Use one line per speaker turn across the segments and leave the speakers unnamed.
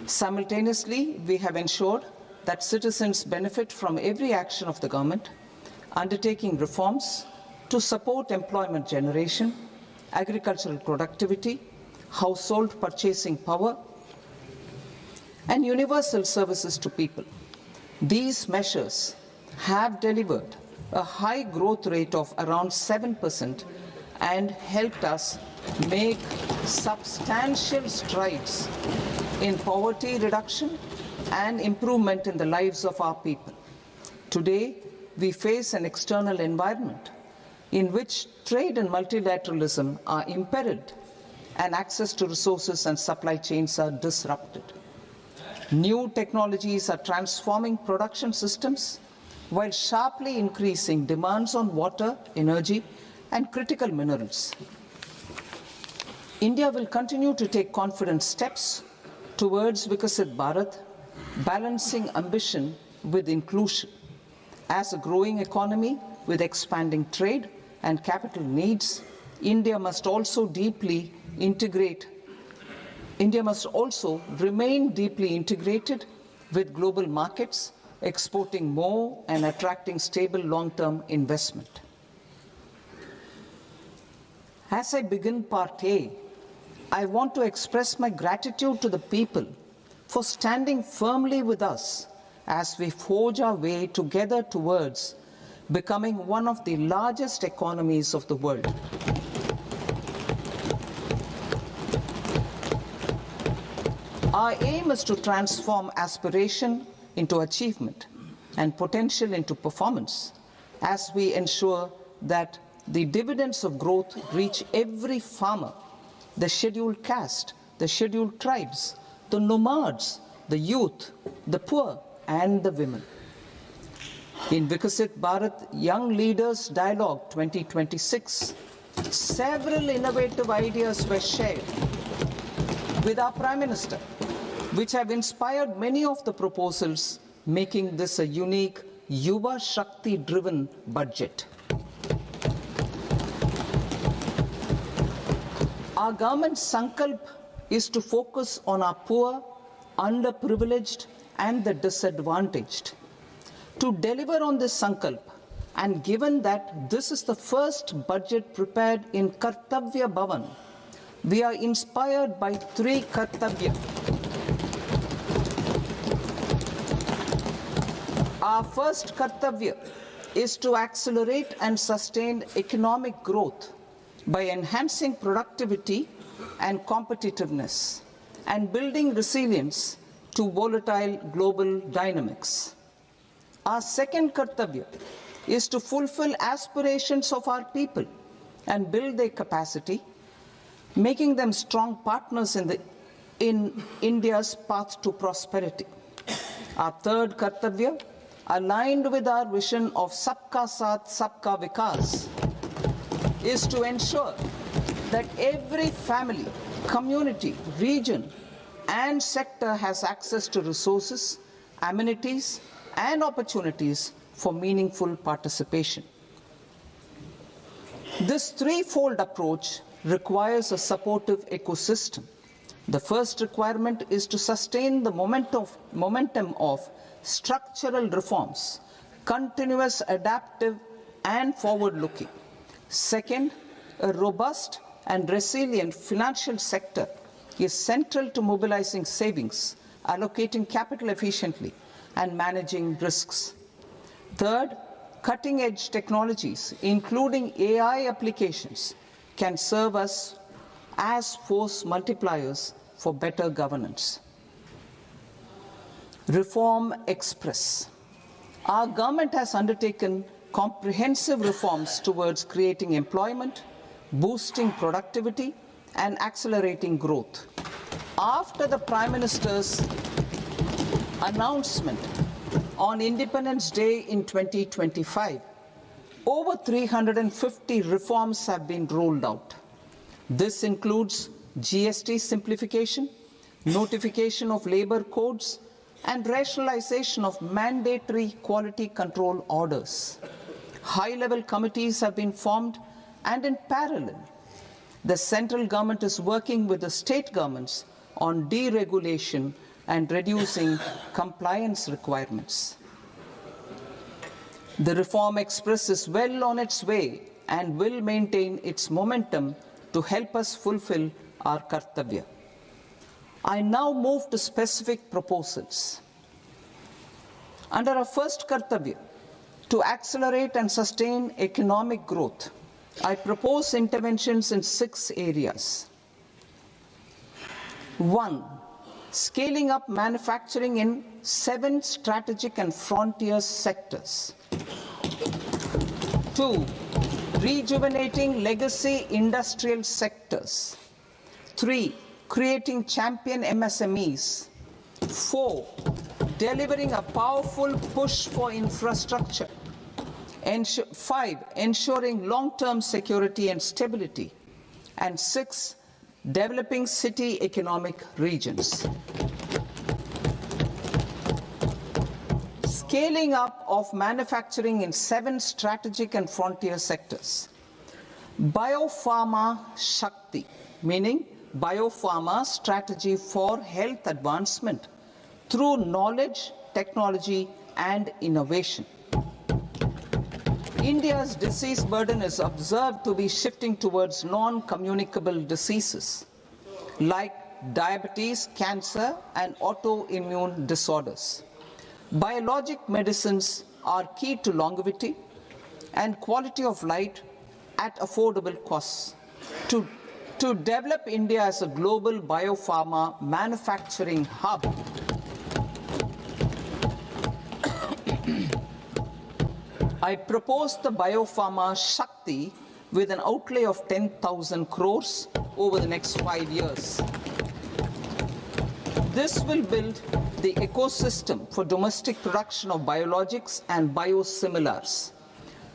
Simultaneously, we have ensured that citizens benefit from every action of the government, undertaking reforms to support employment generation, agricultural productivity, household purchasing power, and universal services to people. These measures have delivered a high growth rate of around 7% and helped us make substantial strides in poverty reduction and improvement in the lives of our people. Today, we face an external environment in which trade and multilateralism are imperiled and access to resources and supply chains are disrupted. New technologies are transforming production systems while sharply increasing demands on water, energy, and critical minerals. India will continue to take confident steps towards Vikasit Bharat, balancing ambition with inclusion. As a growing economy with expanding trade and capital needs, India must also remain deeply integrated with global markets, exporting more and attracting stable long-term investment. As I begin Part A, I want to express my gratitude to the people for standing firmly with us as we forge our way together towards becoming one of the largest economies of the world. Our aim is to transform aspiration into achievement and potential into performance as we ensure that the dividends of growth reach every farmer, the scheduled caste, the scheduled tribes, the nomads, the youth, the poor, and the women. In Vikasit Bharat Young Leaders Dialogue 2026, several innovative ideas were shared with our Prime Minister, which have inspired many of the proposals, making this a unique Yuva Shakti-driven budget. Our government's sankalp is to focus on our poor, underprivileged, and the disadvantaged. To deliver on this sankalp, and given that this is the first budget prepared in Kartavya Bhavan, we are inspired by three Kartavya. Our first Kartavya is to accelerate and sustain economic growth by enhancing productivity and competitiveness and building resilience to volatile global dynamics. Our second Kartavya is to fulfill aspirations of our people and build their capacity, making them strong partners in India's path to prosperity. Our third Kartavya, aligned with our vision of Sabka Saath, Sabka Vikas, is to ensure that every family, community, region, and sector has access to resources, amenities, and opportunities for meaningful participation. This threefold approach requires a supportive ecosystem. The first requirement is to sustain the momentum of structural reforms, continuous, adaptive, and forward-looking. Second, a robust and resilient financial sector is central to mobilizing savings, allocating capital efficiently, and managing risks. Third, cutting-edge technologies, including AI applications, can serve us as force multipliers for better governance. Reform Express. Our government has undertaken comprehensive reforms towards creating employment, boosting productivity, and accelerating growth. After the Prime Minister's announcement on Independence Day in 2025, over 350 reforms have been rolled out. This includes GST simplification, notification of labor codes, and rationalization of mandatory quality control orders. High-level committees have been formed, and in parallel, the central government is working with the state governments on deregulation and reducing compliance requirements. The Reform Express is well on its way and will maintain its momentum to help us fulfill our kartavya. I now move to specific proposals. Under our first kartavya, to accelerate and sustain economic growth, I propose interventions in 6 areas. 1. Scaling up manufacturing in 7 strategic and frontier sectors. 2. Rejuvenating legacy industrial sectors. 3. Creating champion MSMEs. 4. Delivering a powerful push for infrastructure. 5. Ensuring long-term security and stability. And 6. Developing city economic regions. Scaling up of manufacturing in 7 strategic and frontier sectors. Biopharma Shakti, meaning biopharma strategy for health advancement through knowledge, technology, and innovation. India's disease burden is observed to be shifting towards non-communicable diseases like diabetes, cancer, and autoimmune disorders. Biologic medicines are key to longevity and quality of life at affordable costs. To develop India as a global biopharma manufacturing hub, I propose the Biopharma Shakti with an outlay of 10,000 crores over the next 5 years. This will build the ecosystem for domestic production of biologics and biosimilars.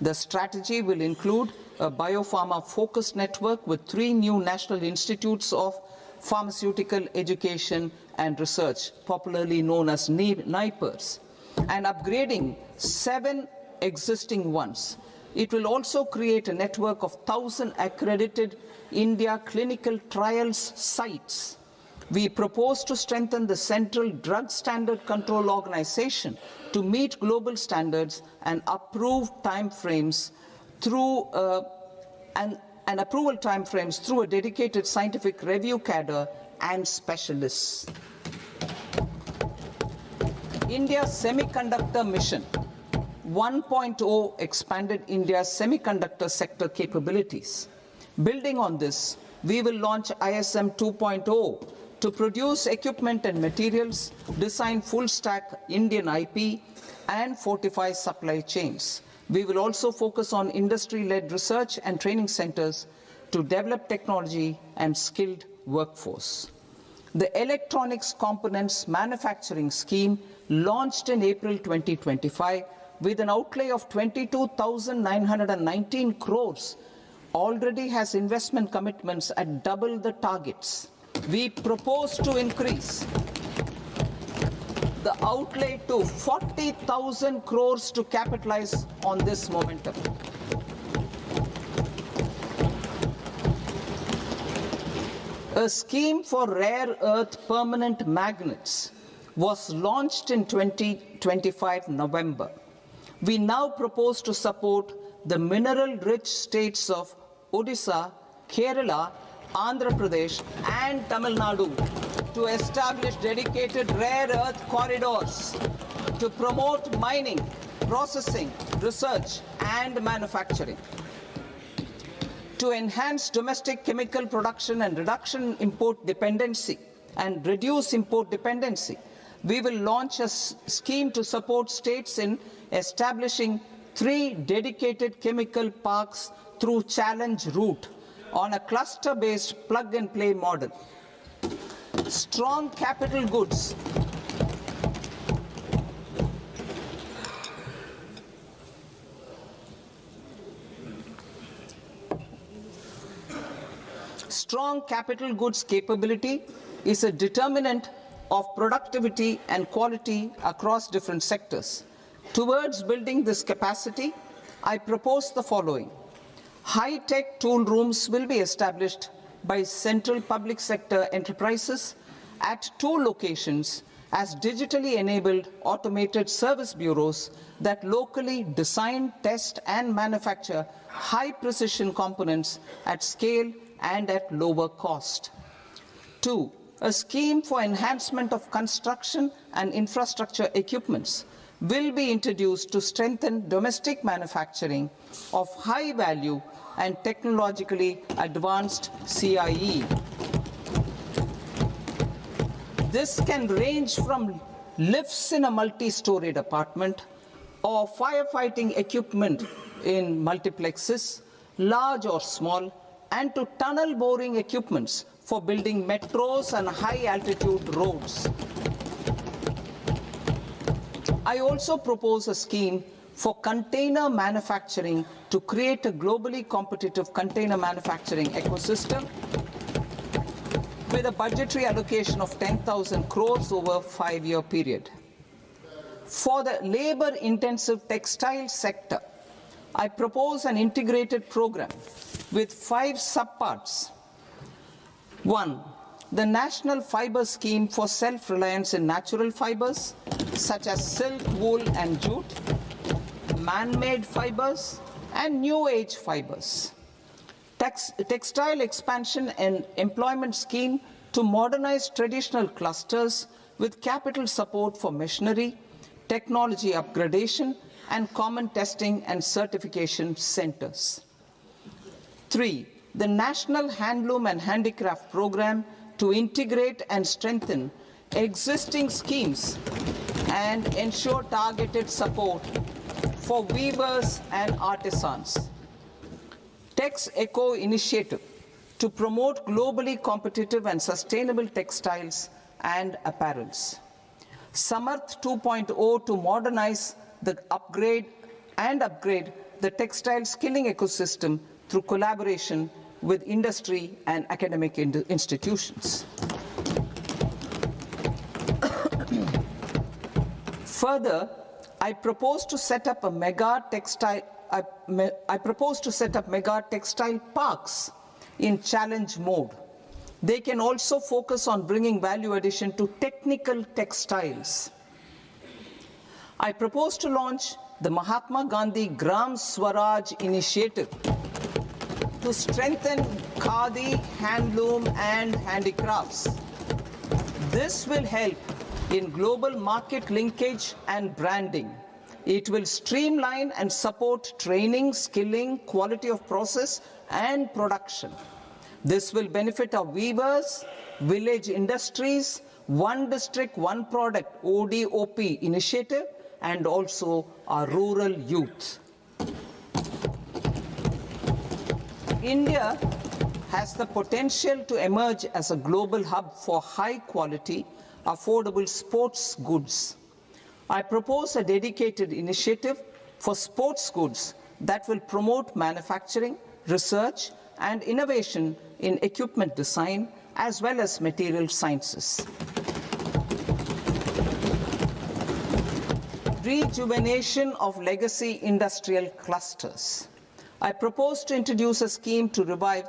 The strategy will include a biopharma-focused network with 3 new national institutes of pharmaceutical education and research, popularly known as NIPERS, and upgrading 7 existing ones. It will also create a network of 1,000 accredited India clinical trials sites. We propose to strengthen the Central Drug Standard Control Organization to meet global standards and approve timeframes through approval timeframes through a dedicated scientific review cadre and specialists. India's Semiconductor Mission 1.0 expanded India's semiconductor sector capabilities. Building on this, we will launch ISM 2.0 to produce equipment and materials, design full-stack Indian IP, and fortify supply chains. We will also focus on industry-led research and training centers to develop technology and skilled workforce. The Electronics Components Manufacturing Scheme, launched in April 2025, with an outlay of 22,919 crores, already has investment commitments at double the targets. We propose to increase the outlay to 40,000 crores to capitalize on this momentum. A scheme for rare earth permanent magnets was launched in 2025 November. We now propose to support the mineral-rich states of Odisha, Kerala, Andhra Pradesh, and Tamil Nadu to establish dedicated rare earth corridors to promote mining, processing, research, and manufacturing. To enhance domestic chemical production and reduce import dependency, we will launch a scheme to support states in establishing 3 dedicated chemical parks through challenge route on a cluster-based plug-and-play model. Strong capital goods. Strong capital goods capability is a determinant of productivity and quality across different sectors. Towards building this capacity, I propose the following. High-tech tool rooms will be established by central public sector enterprises at 2 locations as digitally enabled automated service bureaus that locally design, test, and manufacture high-precision components at scale and at lower cost. 2. A scheme for enhancement of construction and infrastructure equipments will be introduced to strengthen domestic manufacturing of high-value and technologically advanced CIE. This can range from lifts in a multi-storied apartment or firefighting equipment in multiplexes, large or small, and to tunnel boring equipments for building metros and high-altitude roads. I also propose a scheme for container manufacturing to create a globally competitive container manufacturing ecosystem with a budgetary allocation of 10,000 crores over a 5-year period. For the labor-intensive textile sector, I propose an integrated program with 5 subparts. 1. The National Fiber Scheme for Self-Reliance in Natural Fibers, such as silk, wool, and jute, man-made fibers, and new-age fibers. Textile expansion and employment scheme to modernize traditional clusters with capital support for machinery, technology upgradation, and common testing and certification centers. 3. The National Handloom and Handicraft Program to integrate and strengthen existing schemes and ensure targeted support for weavers and artisans. Tex Eco Initiative to promote globally competitive and sustainable textiles and apparels. Samarth 2.0 to modernize the upgrade the textile skilling ecosystem through collaboration with industry and academic institutions. Further, I propose to set up mega textile parks in challenge mode. They can also focus on bringing value addition to technical textiles. I propose to launch the Mahatma Gandhi Gram Swaraj initiative to strengthen khadi, handloom, and handicrafts. This will help in global market linkage and branding. It will streamline and support training, skilling, quality of process, and production. This will benefit our weavers, village industries, One District, One Product ODOP initiative, and also our rural youth. India has the potential to emerge as a global hub for high-quality, affordable sports goods. I propose a dedicated initiative for sports goods that will promote manufacturing, research, and innovation in equipment design, as well as material sciences. Rejuvenation of legacy industrial clusters. I propose to introduce a scheme to revive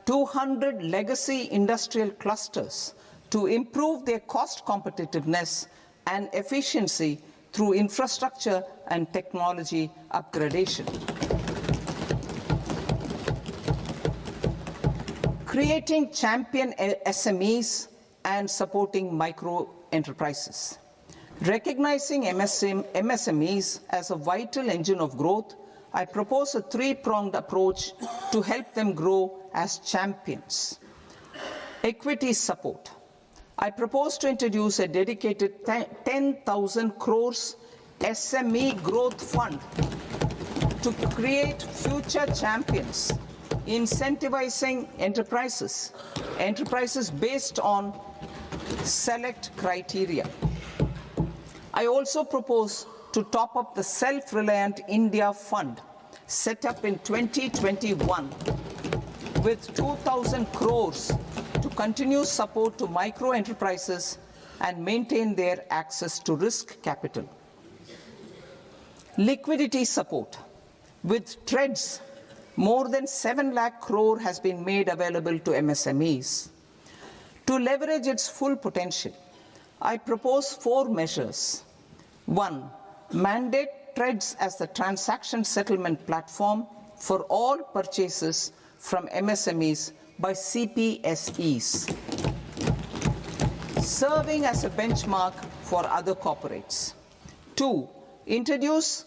200 legacy industrial clusters to improve their cost competitiveness and efficiency through infrastructure and technology upgradation. Creating champion SMEs and supporting micro enterprises. Recognizing MSMEs as a vital engine of growth, I propose a 3-pronged approach to help them grow as champions. Equity support. I propose to introduce a dedicated 10,000 crores SME growth fund to create future champions, incentivizing enterprises based on select criteria. I also propose to top up the Self-Reliant India Fund set up in 2021 with 2,000 crores to continue support to micro enterprises and maintain their access to risk capital. Liquidity support. With TREADS, more than 7 lakh crore has been made available to MSMEs. To leverage its full potential, I propose 4 measures. 1. Mandate TReDS as the transaction settlement platform for all purchases from MSMEs by CPSEs, serving as a benchmark for other corporates. 2. Introduce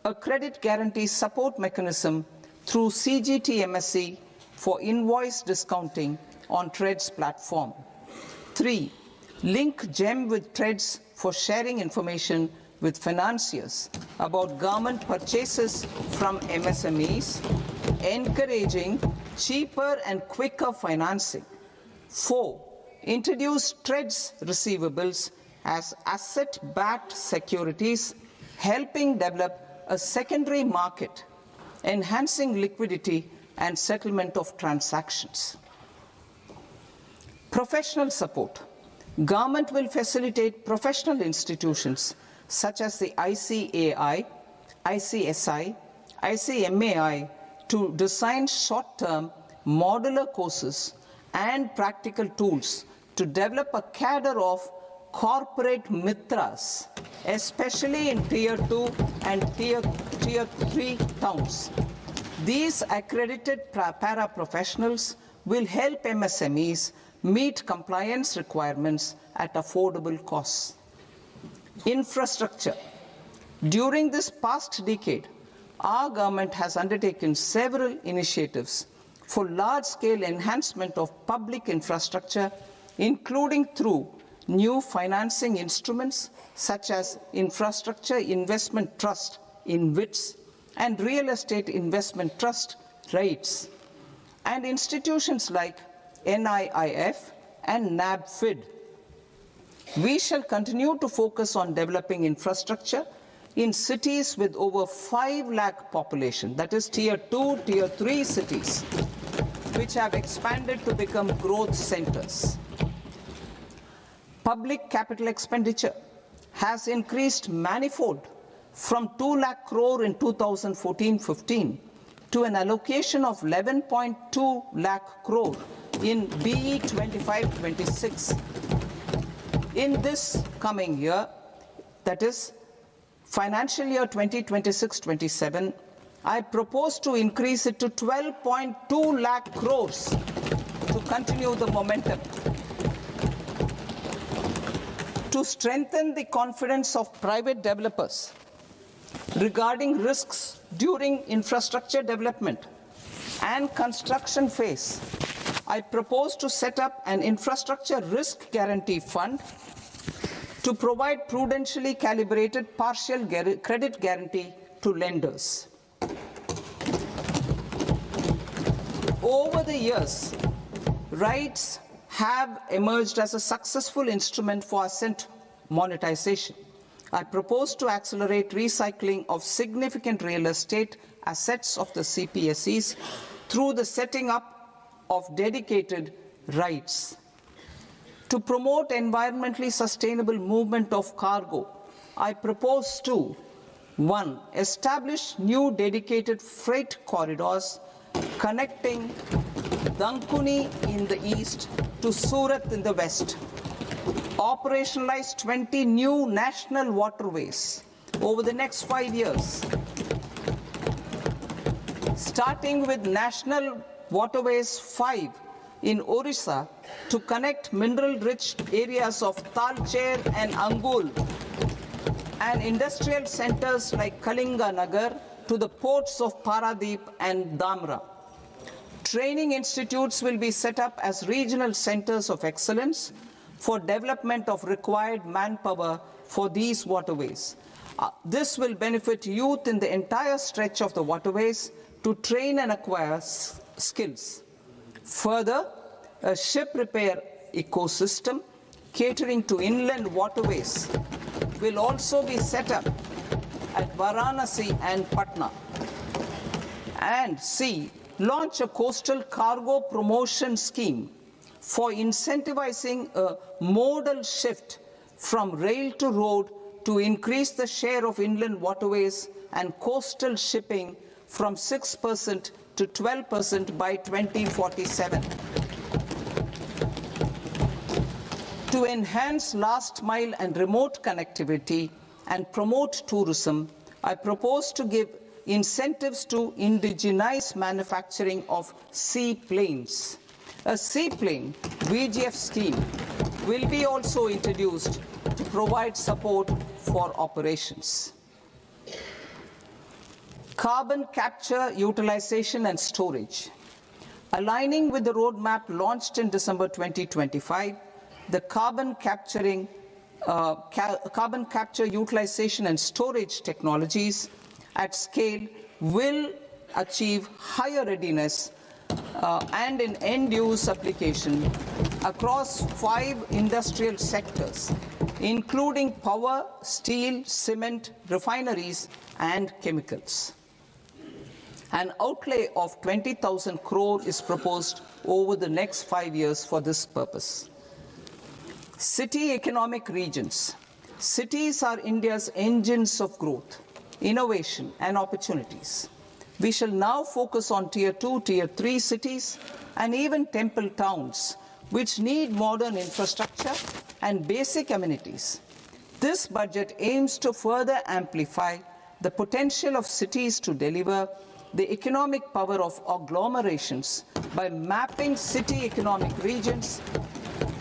a credit guarantee support mechanism through CGTMSE for invoice discounting on TReDS platform. 3. Link GEM with TReDS for sharing information with financiers about government purchases from MSMEs, encouraging cheaper and quicker financing. 4. Introduce TReDS receivables as asset-backed securities, helping develop a secondary market, enhancing liquidity and settlement of transactions. Professional support. Government will facilitate professional institutions such as the ICAI, ICSI, ICMAI to design short-term modular courses and practical tools to develop a cadre of corporate mitras, especially in Tier 2 and Tier 3 towns. These accredited para-professionals will help MSMEs meet compliance requirements at affordable costs. Infrastructure. During this past decade, our government has undertaken several initiatives for large-scale enhancement of public infrastructure, including through new financing instruments such as Infrastructure Investment Trust (InvITs) and Real Estate Investment Trust (REITs), and institutions like NIIF and NABFID. We shall continue to focus on developing infrastructure in cities with over 5 lakh population, that is Tier 2, Tier 3 cities, which have expanded to become growth centers. Public capital expenditure has increased manifold from 2 lakh crore in 2014-15 to an allocation of 11.2 lakh crore in BE 25-26. In this coming year, that is financial year 2026-27, I propose to increase it to 12.2 lakh crores to continue the momentum. To strengthen the confidence of private developers regarding risks during infrastructure development and construction phase, I propose to set up an infrastructure risk guarantee fund to provide prudentially calibrated partial credit guarantee to lenders. Over the years, REITs have emerged as a successful instrument for asset monetization. I propose to accelerate recycling of significant real estate assets of the CPSEs through the setting up of dedicated REITs. To promote environmentally sustainable movement of cargo, I propose to 1. Establish new dedicated freight corridors connecting Dankuni in the east to Surat in the west. Operationalize 20 new national waterways over the next 5 years, starting with National Waterways 5 in Orissa to connect mineral-rich areas of Talcher and Angul and industrial centers like Kalinga Nagar to the ports of Paradeep and Dhamra. Training institutes will be set up as regional centers of excellence for development of required manpower for these waterways. This will benefit youth in the entire stretch of the waterways to train and acquire skills. Further, a ship repair ecosystem catering to inland waterways will also be set up at Varanasi and Patna. And C. Launch a coastal cargo promotion scheme for incentivizing a modal shift from rail to road to increase the share of inland waterways and coastal shipping from 6% to 12% by 2047. To enhance last mile and remote connectivity and promote tourism, I propose to give incentives to indigenize manufacturing of seaplanes. A seaplane VGF scheme will be also introduced to provide support for operations. Carbon capture, utilization and storage. Aligning with the roadmap launched in December 2025, the carbon capture, utilization and storage technologies at scale will achieve higher readiness and in end-use application across 5 industrial sectors, including power, steel, cement, refineries, and chemicals. An outlay of 20,000 crore is proposed over the next 5 years for this purpose. City economic regions. Cities are India's engines of growth, innovation, and opportunities. We shall now focus on Tier 2, Tier 3 cities, and even temple towns, which need modern infrastructure and basic amenities. This budget aims to further amplify the potential of cities to deliver the economic power of agglomerations by mapping city economic regions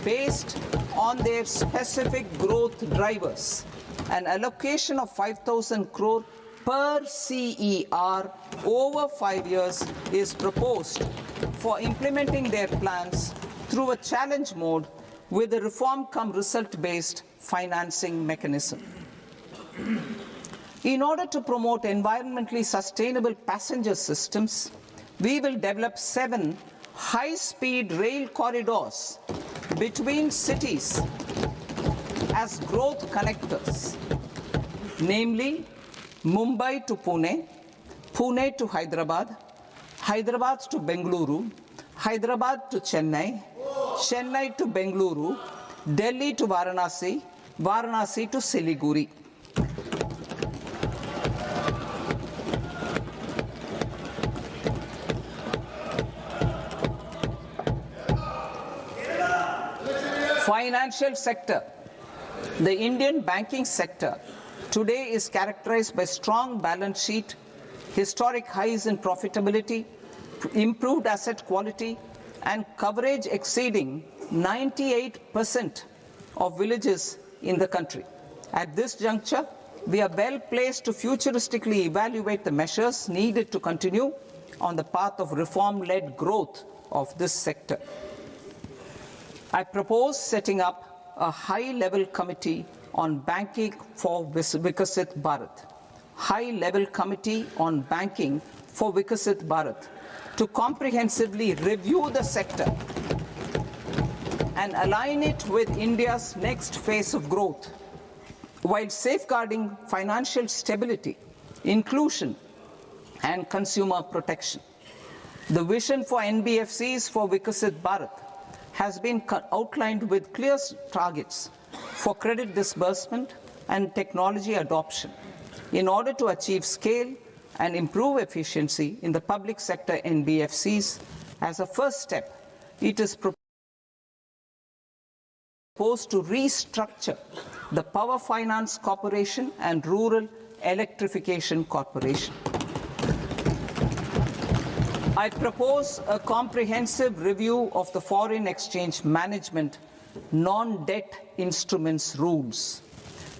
based on their specific growth drivers. An allocation of 5,000 crore per CER over 5 years is proposed for implementing their plans through a challenge mode with a reform-cum-result-based financing mechanism. In order to promote environmentally sustainable passenger systems, we will develop 7 high-speed rail corridors between cities as growth connectors, namely Mumbai to Pune, Pune to Hyderabad, Hyderabad to Bengaluru, Hyderabad to Chennai, Chennai to Bengaluru, Delhi to Varanasi, Varanasi to Siliguri. Financial sector. The Indian banking sector today is characterized by strong balance sheet, historic highs in profitability, improved asset quality, and coverage exceeding 98% of villages in the country. At this juncture, we are well placed to futuristically evaluate the measures needed to continue on the path of reform-led growth of this sector. I propose setting up a high-level committee on banking for Vikasit Bharat. High-level committee on banking for Vikasit Bharat to comprehensively review the sector and align it with India's next phase of growth, while safeguarding financial stability, inclusion, and consumer protection. The vision for NBFCs for Vikasit Bharat has been outlined with clear targets for credit disbursement and technology adoption in order to achieve scale and improve efficiency in the public sector NBFCs. As a first step, it is proposed to restructure the Power Finance Corporation and Rural Electrification Corporation. I propose a comprehensive review of the foreign exchange management non-debt instruments rules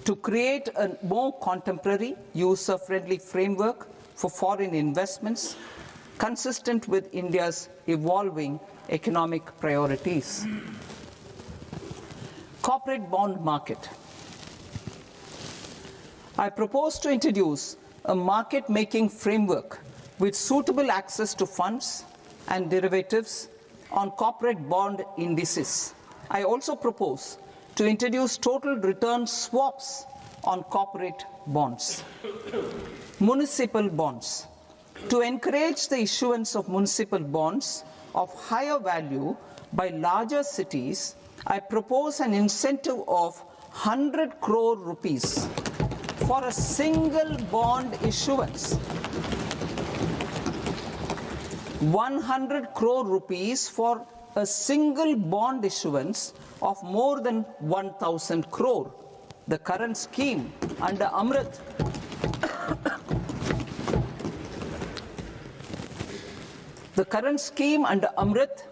to create a more contemporary, user-friendly framework for foreign investments consistent with India's evolving economic priorities. Corporate bond market. I propose to introduce a market-making framework with suitable access to funds and derivatives on corporate bond indices. I also propose to introduce total return swaps on corporate bonds. Municipal bonds. To encourage the issuance of municipal bonds of higher value by larger cities, I propose an incentive of 100 crore rupees for a single bond issuance. 100 crore rupees for a single bond issuance of more than 1,000 crore. The current scheme under Amrit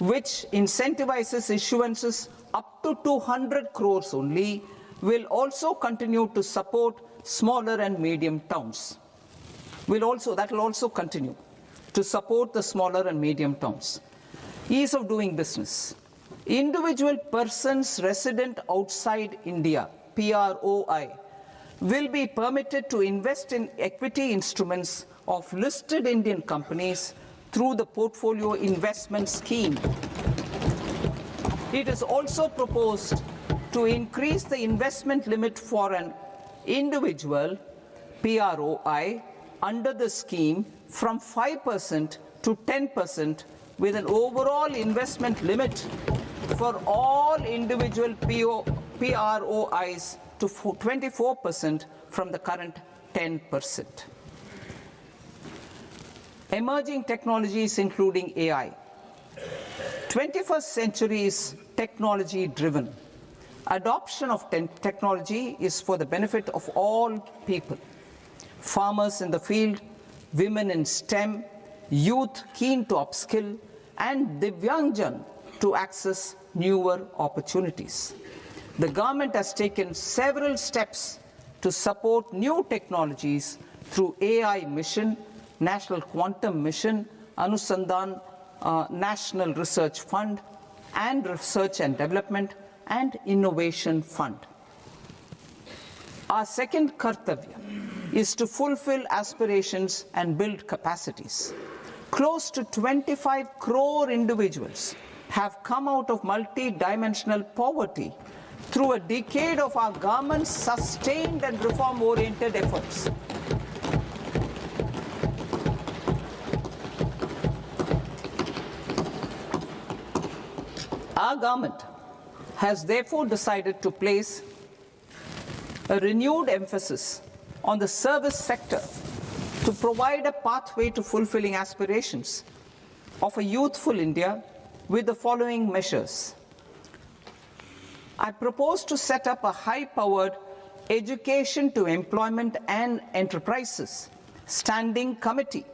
which incentivizes issuances up to 200 crores only, will also continue to support smaller and medium towns. That will also continue to support the smaller and medium towns. Ease of doing business. Individual persons resident outside India, PROI, will be permitted to invest in equity instruments of listed Indian companies through the Portfolio Investment Scheme. It is also proposed to increase the investment limit for an individual PROI under the scheme from 5% to 10%, with an overall investment limit for all individual PROIs to 24% from the current 10%. Emerging technologies including AI. 21st century is technology-driven. Adoption of technology is for the benefit of all people. Farmers in the field, women in STEM, youth keen to upskill, and Divyangjan to access newer opportunities. The government has taken several steps to support new technologies through AI Mission, National Quantum Mission, Anusandhan National Research Fund, and Research and Development and Innovation Fund. Our second kartavya is to fulfill aspirations and build capacities. Close to 25 crore individuals have come out of multi-dimensional poverty through a decade of our government's sustained and reform-oriented efforts. Our government has therefore decided to place a renewed emphasis on the service sector to provide a pathway to fulfilling aspirations of a youthful India with the following measures. I propose to set up a high-powered Education to Employment and Enterprises Standing Committee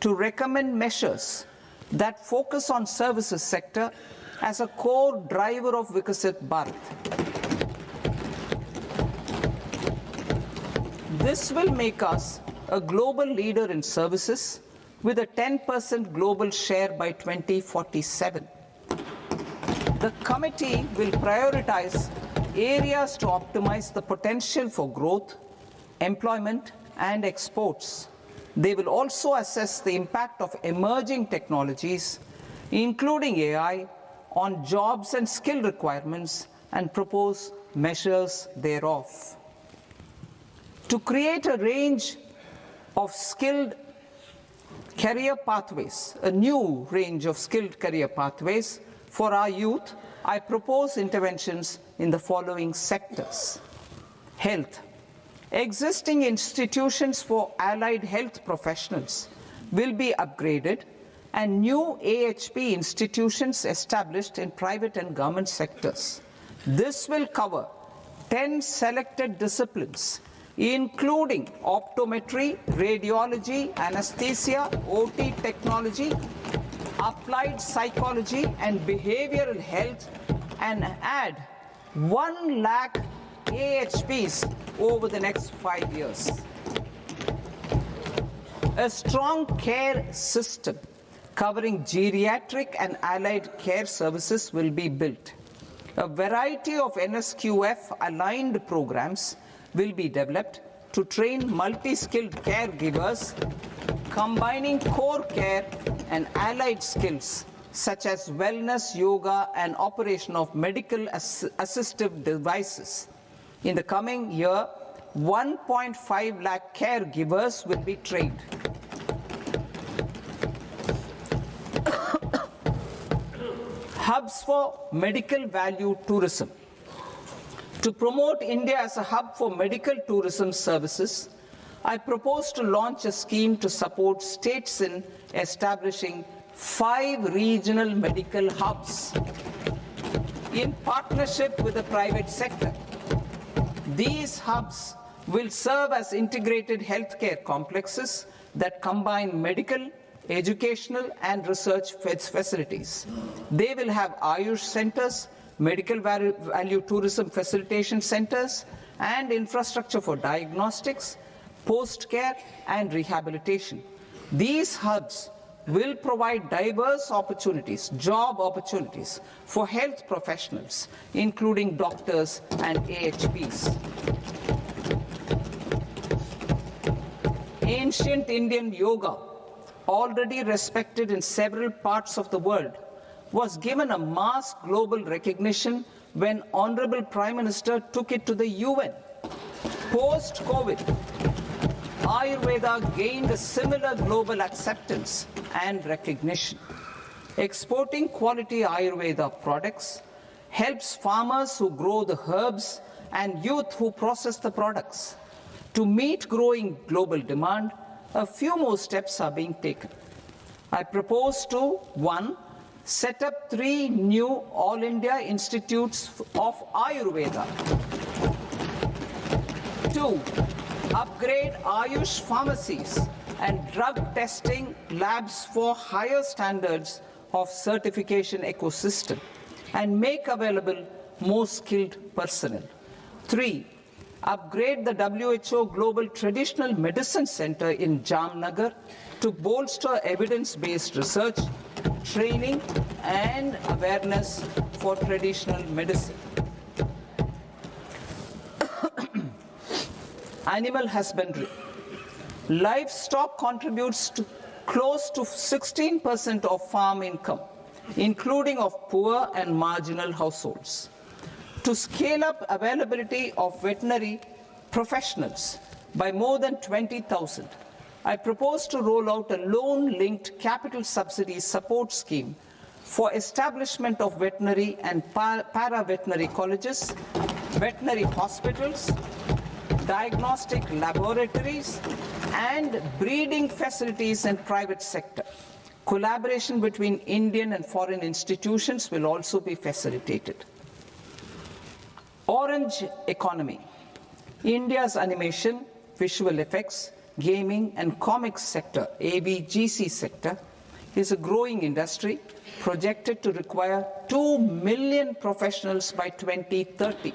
to recommend measures that focus on services sector as a core driver of Viksit Bharat. This will make us a global leader in services with a 10% global share by 2047. The committee will prioritize areas to optimize the potential for growth, employment, and exports. They will also assess the impact of emerging technologies, including AI, on jobs and skill requirements and propose measures thereof. To create a range of skilled career pathways, a new range of skilled career pathways for our youth, I propose interventions in the following sectors. Health. Existing institutions for allied health professionals will be upgraded and new AHP institutions established in private and government sectors. This will cover 10 selected disciplines, including optometry, radiology, anesthesia, OT technology, applied psychology, and behavioral health, and add 1 lakh AHPs over the next 5 years. A strong care system covering geriatric and allied care services will be built. A variety of NSQF-aligned programs will be developed to train multi-skilled caregivers, combining core care and allied skills such as wellness, yoga, and operation of medical assistive devices. In the coming year, 1.5 lakh caregivers will be trained. Hubs for medical value tourism. To promote India as a hub for medical tourism services, I propose to launch a scheme to support states in establishing 5 regional medical hubs. in partnership with the private sector. These hubs will serve as integrated healthcare complexes that combine medical, educational and research facilities. They will have Ayush centers, medical value tourism facilitation centers, and infrastructure for diagnostics, post-care and rehabilitation. These hubs will provide diverse opportunities, job opportunities for health professionals, including doctors and AHPs. Ancient Indian yoga, already respected in several parts of the world, was given a mass global recognition when Honorable Prime Minister took it to the UN. Post-COVID, Ayurveda gained a similar global acceptance and recognition. Exporting quality Ayurveda products helps farmers who grow the herbs and youth who process the products. To meet growing global demand, a few more steps are being taken. I propose to, 1, set up 3 new All India Institutes of Ayurveda. 2, upgrade Ayush pharmacies and drug testing labs for higher standards of certification ecosystem and make available more skilled personnel. 3, upgrade the WHO Global Traditional Medicine Center in Jamnagar to bolster evidence-based research, training and awareness for traditional medicine. Animal husbandry. Livestock contributes to close to 16% of farm income, including of poor and marginal households. To scale up availability of veterinary professionals by more than 20,000, I propose to roll out a loan-linked capital subsidy support scheme for establishment of veterinary and para-veterinary colleges, veterinary hospitals, diagnostic laboratories, and breeding facilities in private sector. Collaboration between Indian and foreign institutions will also be facilitated. Orange economy. India's animation, visual effects, gaming and comics sector, ABGC sector, is a growing industry projected to require 2 million professionals by 2030.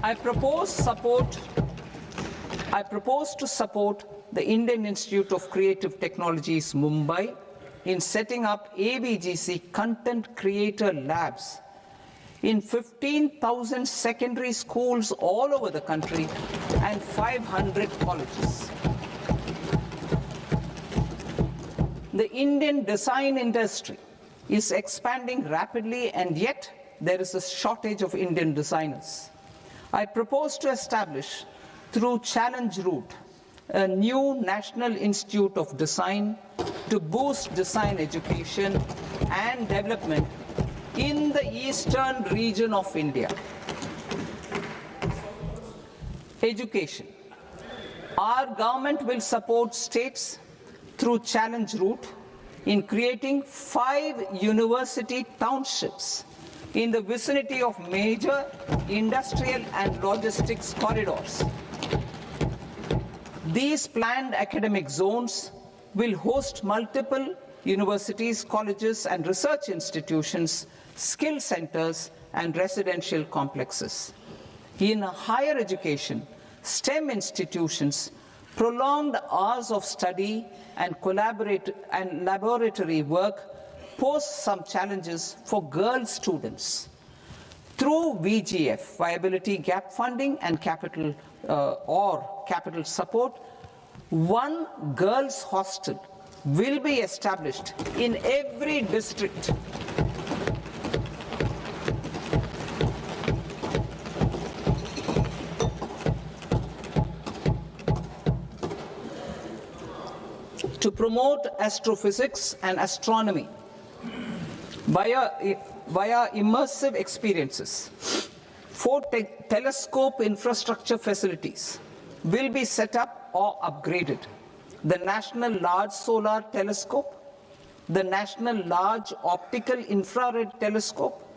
I propose to support the Indian Institute of Creative Technologies, Mumbai, in setting up ABGC content creator labs in 15,000 secondary schools all over the country and 500 colleges. The Indian design industry is expanding rapidly, and yet there is a shortage of Indian designers. I propose to establish, through Challenge Route, a new National Institute of Design to boost design education and development in the eastern region of India. Education. Our government will support states through Challenge Route in creating 5 university townships in the vicinity of major industrial and logistics corridors. These planned academic zones will host multiple universities, colleges and research institutions, skill centers and residential complexes. In higher education, STEM institutions, prolonged hours of study and laboratory work pose some challenges for girl students. Through VGF, Viability Gap Funding and capital support, 1 girls' hostel will be established in every district. To promote astrophysics and astronomy via immersive experiences, 4 telescope infrastructure facilities will be set up or upgraded. The National Large Solar Telescope, the National Large Optical Infrared Telescope,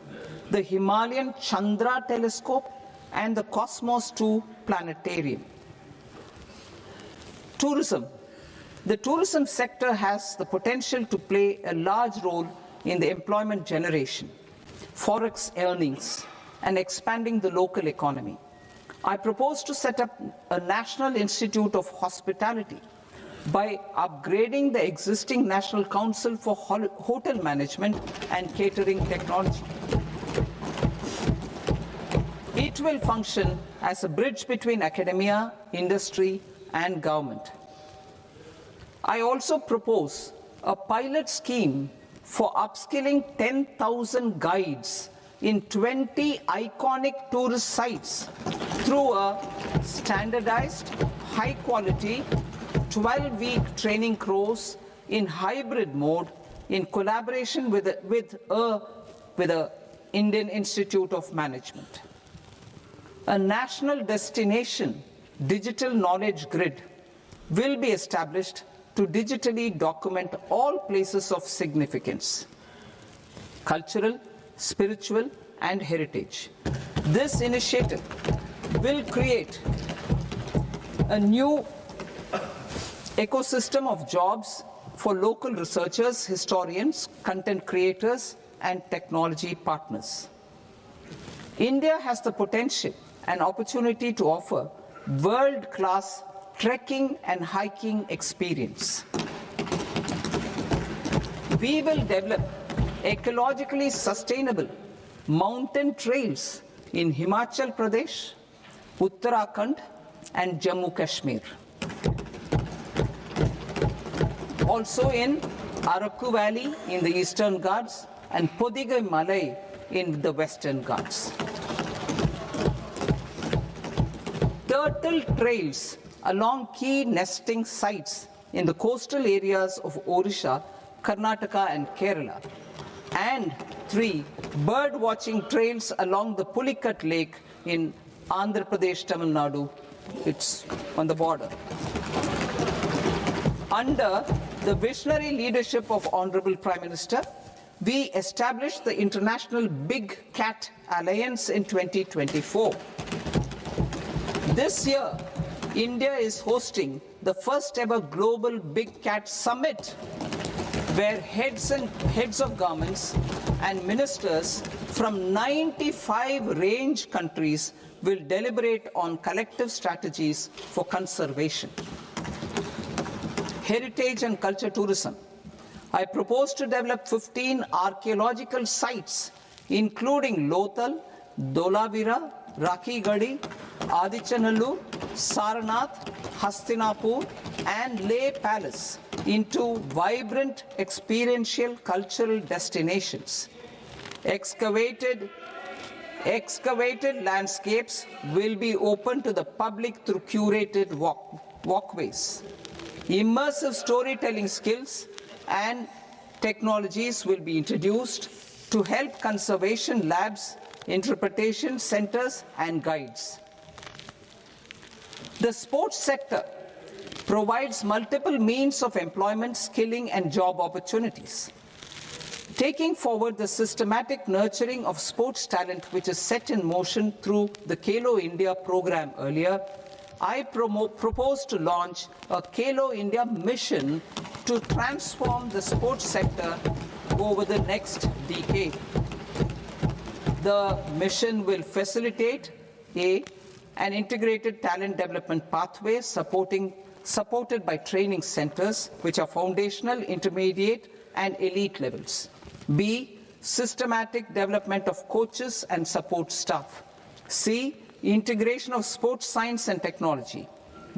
the Himalayan Chandra Telescope, and the Cosmos 2 Planetarium. Tourism. The tourism sector has the potential to play a large role in the employment generation, forex earnings, and expanding the local economy. I propose to set up a National Institute of Hospitality by upgrading the existing National Council for Hotel Management and Catering Technology. It will function as a bridge between academia, industry, and government. I also propose a pilot scheme for upskilling 10,000 guides in 20 iconic tourist sites through a standardized, high-quality, 12-week training course in hybrid mode in collaboration with the Indian Institute of Management. A national destination digital knowledge grid will be established to digitally document all places of significance, cultural, spiritual, and heritage. This initiative will create a new ecosystem of jobs for local researchers, historians, content creators, and technology partners. India has the potential and opportunity to offer world-class trekking and hiking experience. We will develop ecologically sustainable mountain trails in Himachal Pradesh, Uttarakhand, and Jammu Kashmir. Also in Araku Valley in the Eastern Ghats and Podigai Malai in the Western Ghats. Turtle trails along key nesting sites in the coastal areas of Odisha, Karnataka, and Kerala. And 3, bird watching trails along the Pulikat Lake in Andhra Pradesh, Tamil Nadu. It's on the border. Under the visionary leadership of Honorable Prime Minister, we established the International Big Cat Alliance in 2024. This year, India is hosting the first ever Global Big Cat Summit, where heads of governments and ministers from 95 range countries will deliberate on collective strategies for conservation. Heritage and culture tourism. I propose to develop 15 archaeological sites, including Lothal, Dholavira, Rakhi Gadi, Adichanallur, Saranath, Hastinapur, and Leh Palace into vibrant experiential cultural destinations. Excavated landscapes will be open to the public through curated walkways. Immersive storytelling skills and technologies will be introduced to help conservation labs, interpretation centers, and guides. The sports sector provides multiple means of employment, skilling, and job opportunities. Taking forward the systematic nurturing of sports talent which is set in motion through the Khelo India program earlier, I propose to launch a Khelo India mission to transform the sports sector over the next decade. The mission will facilitate an integrated talent development pathway supported by training centers which are foundational, intermediate, and elite levels. B, systematic development of coaches and support staff. C, integration of sports science and technology.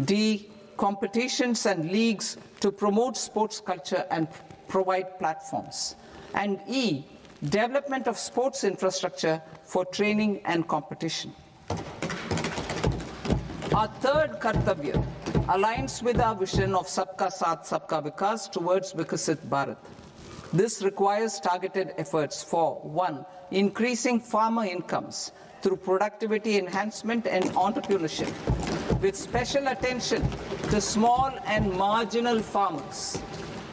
D, competitions and leagues to promote sports culture and provide platforms. And E, development of sports infrastructure for training and competition. Our third Kartavya aligns with our vision of Sabka Saath, Sabka Vikas towards Vikasit Bharat. This requires targeted efforts for 1, increasing farmer incomes through productivity enhancement and entrepreneurship, with special attention to small and marginal farmers.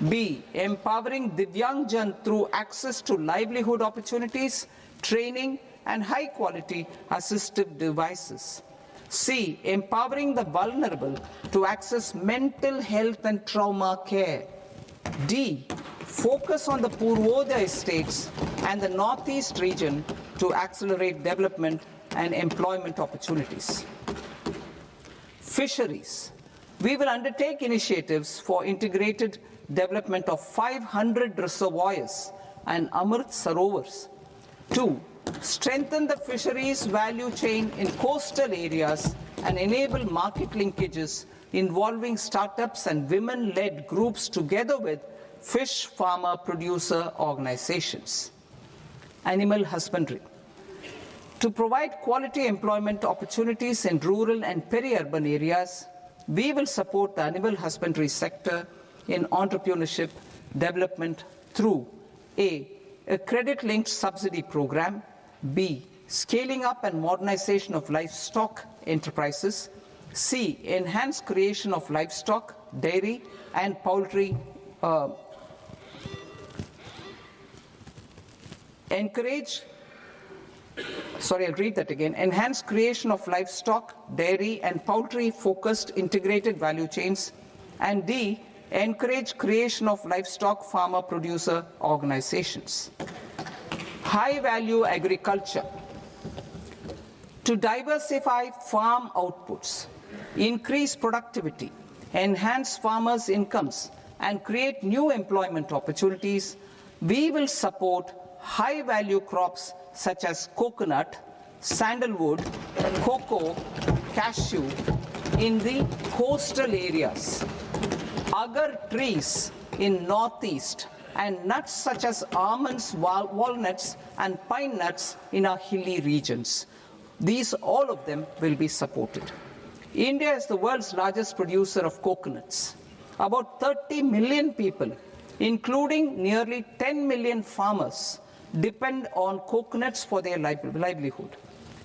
B, empowering Divyangjan through access to livelihood opportunities, training, and high-quality assistive devices. C, empowering the vulnerable to access mental health and trauma care. D, focus on the Purvodaya states and the Northeast region to accelerate development and employment opportunities. Fisheries. We will undertake initiatives for integrated development of 500 reservoirs and Amrit Sarovars. 2. Strengthen the fisheries value chain in coastal areas and enable market linkages involving startups and women-led groups together with fish farmer producer organizations. Animal husbandry. To provide quality employment opportunities in rural and peri-urban areas, we will support the animal husbandry sector in entrepreneurship development through A, credit-linked subsidy program, B, scaling up and modernization of livestock enterprises, C, enhanced creation of livestock, dairy, and poultry, enhanced creation of livestock, dairy, and poultry-focused integrated value chains, and D, encourage creation of livestock farmer-producer organizations. High-value agriculture. To diversify farm outputs, increase productivity, enhance farmers' incomes, and create new employment opportunities, we will support high-value crops such as coconut, sandalwood, cocoa, cashew in the coastal areas, agar trees in northeast, and nuts such as almonds, walnuts, and pine nuts in our hilly regions. All of them will be supported. India is the world's largest producer of coconuts. About 30 million people, including nearly 10 million farmers, depend on coconuts for their livelihood.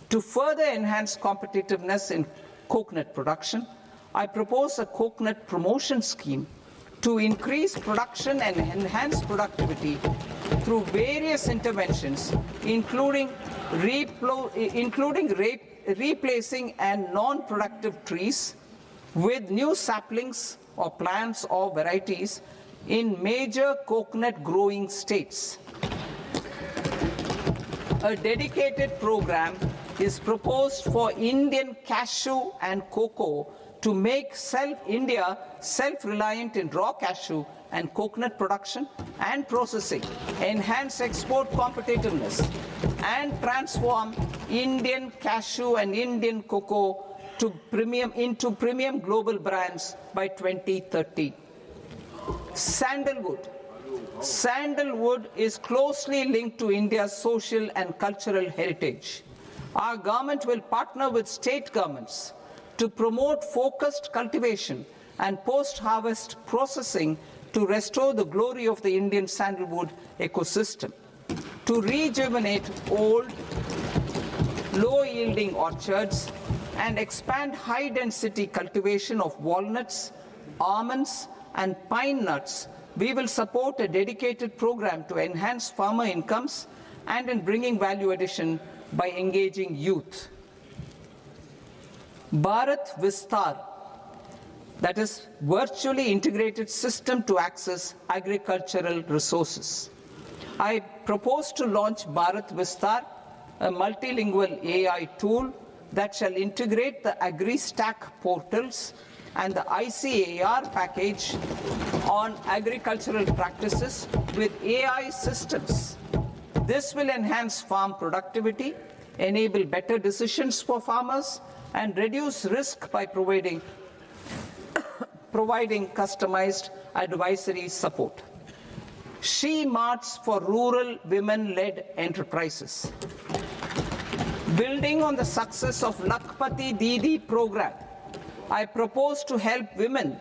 To further enhance competitiveness in coconut production, I propose a coconut promotion scheme to increase production and enhance productivity through various interventions, including replacing and non-productive trees with new saplings or plants or varieties in major coconut growing states. A dedicated program is proposed for Indian cashew and cocoa to make India self-reliant in raw cashew and coconut production and processing, enhance export competitiveness, and transform Indian cashew and Indian cocoa into premium global brands by 2030. Sandalwood. Sandalwood is closely linked to India's social and cultural heritage. Our government will partner with state governments to promote focused cultivation and post-harvest processing to restore the glory of the Indian sandalwood ecosystem, to rejuvenate old, low-yielding orchards, and expand high-density cultivation of walnuts, almonds, and pine nuts. We will support a dedicated program to enhance farmer incomes and in bringing value addition by engaging youth. Bharat Vistar, that is virtually integrated system to access agricultural resources. I propose to launch Bharat Vistar, a multilingual AI tool that shall integrate the AgriStack portals and the ICAR package on agricultural practices with AI systems. This will enhance farm productivity, enable better decisions for farmers, and reduce risk by providing customized advisory support. She-Marts for rural women-led enterprises. Building on the success of Lakpati Didi program, I propose to help women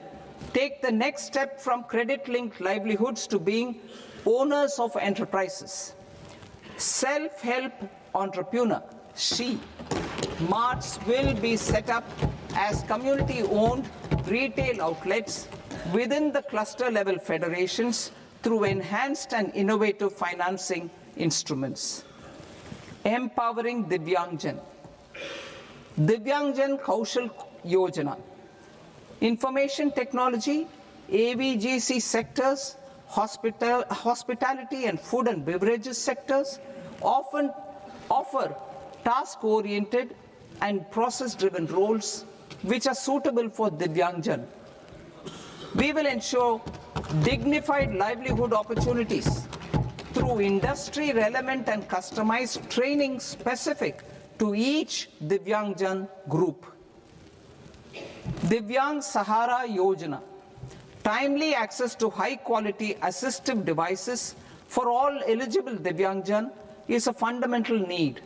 take the next step from credit-linked livelihoods to being owners of enterprises. Self-help entrepreneur, She-Marts will be set up as community-owned retail outlets within the cluster-level federations through enhanced and innovative financing instruments. Empowering Divyangjan. Divyangjan Kaushal Yojana. Information technology, AVGC sectors, hospitality and food and beverages sectors often offer task-oriented and process-driven roles which are suitable for Divyangjan. We will ensure dignified livelihood opportunities through industry-relevant and customized training specific to each Divyangjan group. Divyang Sahara Yojana. Timely access to high-quality assistive devices for all eligible Divyangjan is a fundamental need.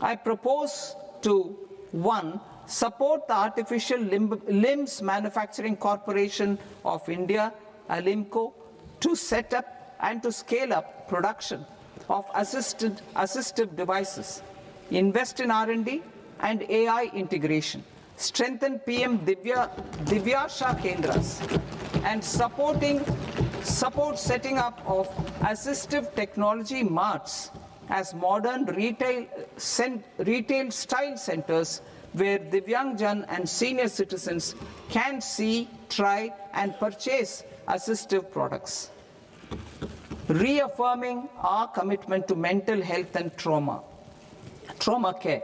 I propose to 1. Support the Artificial Limbs Manufacturing Corporation of India, ALIMCO, to set up and to scale up production of assistive devices, invest in R&D and AI integration, strengthen PM Divyasha Kendras, and support setting up of assistive technology marts as modern retail style centers where Divyangjan and senior citizens can see, try and purchase assistive products. Reaffirming our commitment to mental health and trauma care.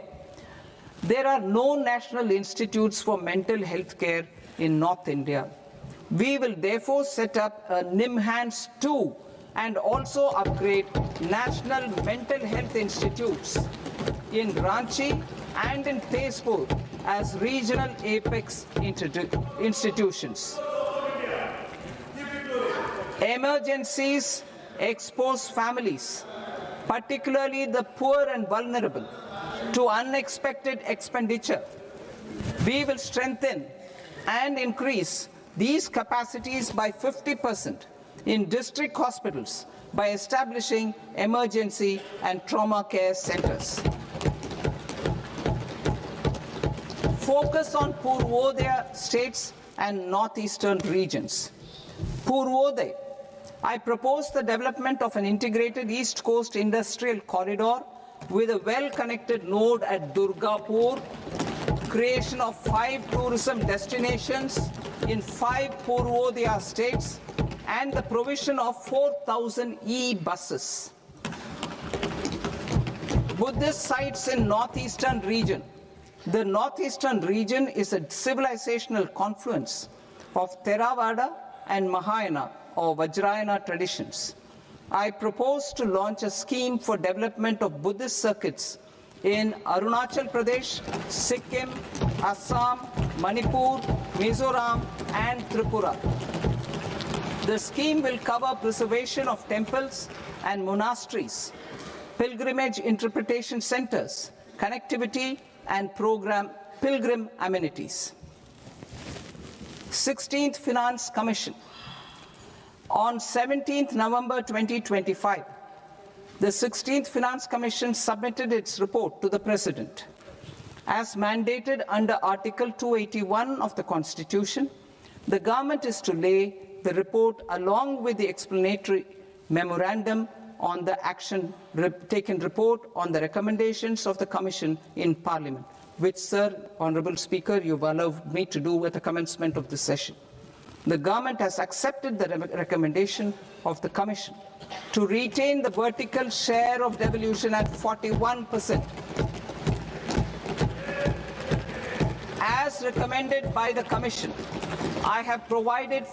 There are no national institutes for mental health care in North India. We will therefore set up a NIMHANS 2 and also upgrade national mental health institutes in Ranchi and in Tezpur as regional apex institutions. Emergencies expose families, particularly the poor and vulnerable, to unexpected expenditure. We will strengthen and increase these capacities by 50% in district hospitals by establishing emergency and trauma care centers. Focus on Purvodaya states and northeastern regions. Purvodaya. I propose the development of an integrated East Coast industrial corridor with a well-connected node at Durgapur, creation of 5 tourism destinations in 5 Purvodaya states, and the provision of 4,000 e-buses. Buddhist sites in northeastern region. The northeastern region is a civilizational confluence of Theravada and Mahayana or Vajrayana traditions. I propose to launch a scheme for development of Buddhist circuits in Arunachal Pradesh, Sikkim, Assam, Manipur, Mizoram, and Tripura. The scheme will cover preservation of temples and monasteries, pilgrimage interpretation centers, connectivity, and pilgrim amenities. 16th Finance Commission. On 17th November 2025, the 16th Finance Commission submitted its report to the President. As mandated under Article 281 of the Constitution, the government is to lay the report along with the explanatory memorandum on the action taken report on the recommendations of the Commission in Parliament, which, Sir, Honourable Speaker, you've allowed me to do at the commencement of this session. The government has accepted the recommendation of the Commission to retain the vertical share of devolution at 41%. As recommended by the Commission, I have provided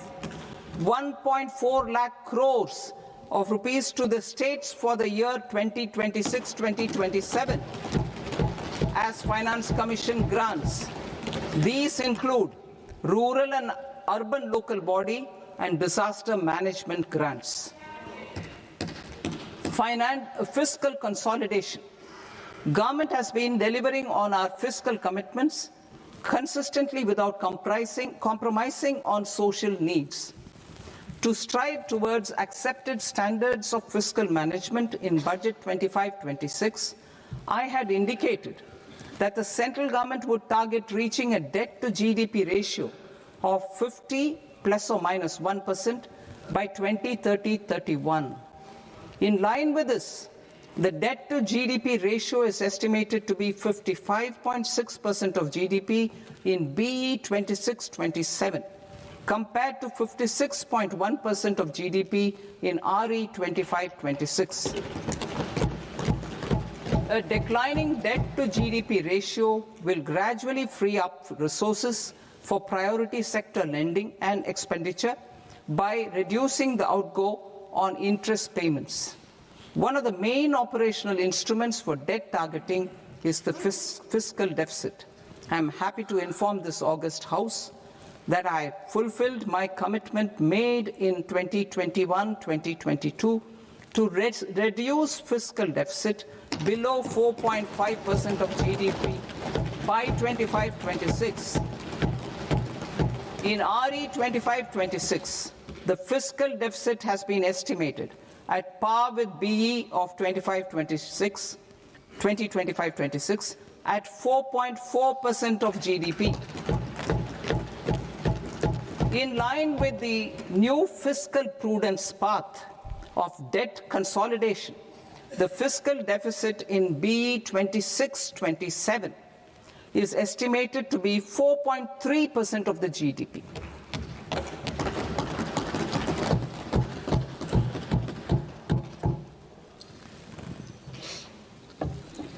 1.4 lakh crores of rupees to the states for the year 2026-2027 as Finance Commission grants. These include rural and urban local body and disaster management grants. Fiscal consolidation. Government has been delivering on our fiscal commitments consistently without compromising on social needs. To strive towards accepted standards of fiscal management in Budget 25-26, I had indicated that the central government would target reaching a debt to GDP ratio of 50 plus or minus 1% by 2030-31. In line with this, the debt to GDP ratio is estimated to be 55.6% of GDP in BE 26-27, compared to 56.1% of GDP in RE 25-26. A declining debt to GDP ratio will gradually free up resources for priority sector lending and expenditure by reducing the outgo on interest payments. One of the main operational instruments for debt targeting is the fiscal deficit. I am happy to inform this august House that I fulfilled my commitment made in 2021-2022 to reduce fiscal deficit below 4.5% of GDP by 25-26. In RE 25-26, the fiscal deficit has been estimated at par with BE of 2025-26 at 4.4% of GDP. In line with the new fiscal prudence path of debt consolidation, the fiscal deficit in BE 26-27 is estimated to be 4.3% of the GDP.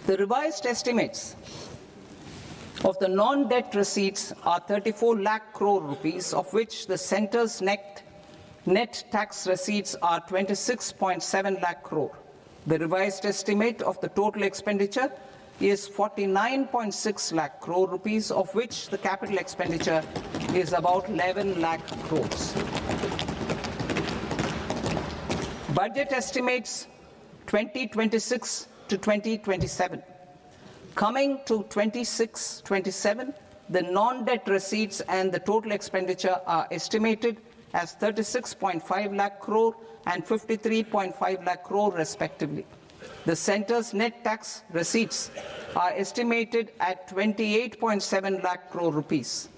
The revised estimates of the non-debt receipts are 34 lakh crore rupees, of which the centre's net tax receipts are 26.7 lakh crore. The revised estimate of the total expenditure is 49.6 lakh crore rupees, of which the capital expenditure is about 11 lakh crores. Budget estimates 2026 to 2027. Coming to 26-27, the non-debt receipts and the total expenditure are estimated as 36.5 lakh crore and 53.5 lakh crore respectively. The centre's net tax receipts are estimated at 28.7 lakh crore rupees.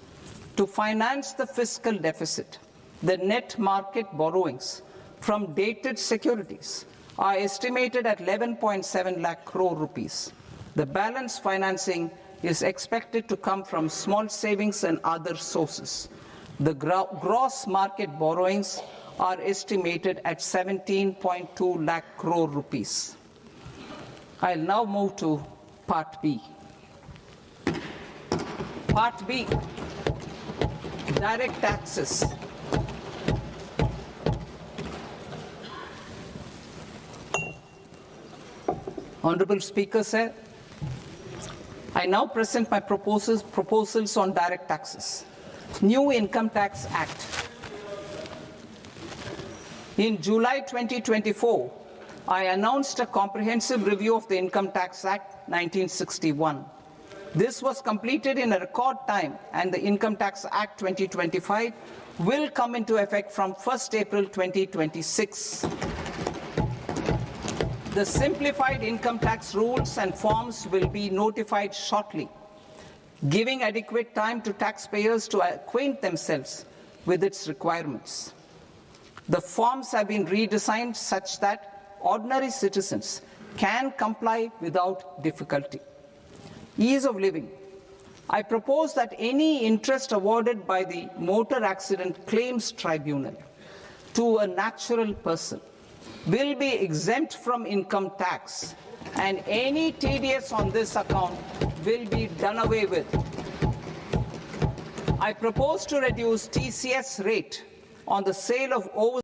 To finance the fiscal deficit, the net market borrowings from dated securities are estimated at 11.7 lakh crore rupees. The balance financing is expected to come from small savings and other sources. The gross market borrowings are estimated at 17.2 lakh crore rupees. I'll now move to Part B. Part B, direct taxes. Honorable Speaker, sir, I now present my proposals on direct taxes. New Income Tax Act. In July 2024, I announced a comprehensive review of the Income Tax Act 1961. This was completed in a record time, and the Income Tax Act 2025 will come into effect from 1st April 2026. The simplified income tax rules and forms will be notified shortly, giving adequate time to taxpayers to acquaint themselves with its requirements. The forms have been redesigned such that ordinary citizens can comply without difficulty. Ease of living. I propose that any interest awarded by the Motor Accident Claims Tribunal to a natural person will be exempt from income tax, and any TDS on this account will be done away with. I propose to reduce TCS rate on the sale of overseas